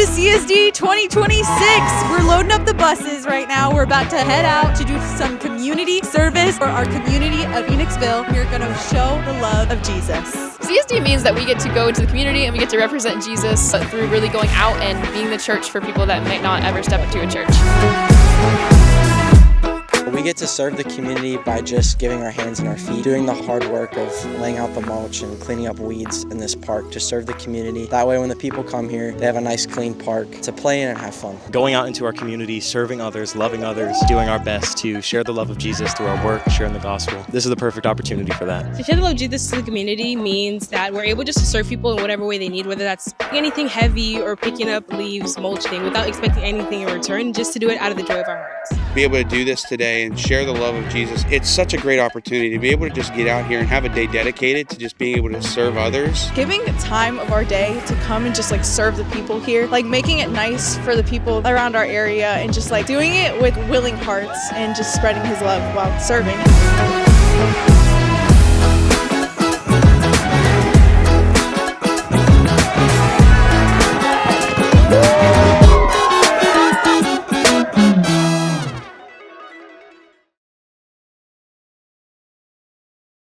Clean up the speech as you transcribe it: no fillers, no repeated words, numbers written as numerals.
CSD 2026. We're loading up the buses right now. We're about to head out to do some community service for our community of Phoenixville. We're going to show the love of Jesus. CSD means that we get to go into the community and we get to represent Jesus through really going out and being the church for people that might not ever step into a church. We get to serve the community by just giving our hands and our feet, doing the hard work of laying out the mulch and cleaning up weeds in this park to serve the community. That way when the people come here, they have a nice clean park to play in and have fun. Going out into our community, serving others, loving others, doing our best to share the love of Jesus through our work, sharing the gospel. This is the perfect opportunity for that. To share the love of Jesus to the community means that we're able just to serve people in whatever way they need, whether that's anything heavy or picking up leaves, mulching, without expecting anything in return, just to do it out of the joy of our hearts. Be able to do this today and share the love of Jesus, it's such a great opportunity to be able to just get out here and have a day dedicated to just being able to serve others. Giving time of our day to come and just serve the people here, making it nice for the people around our area and just doing it with willing hearts and just spreading his love while serving.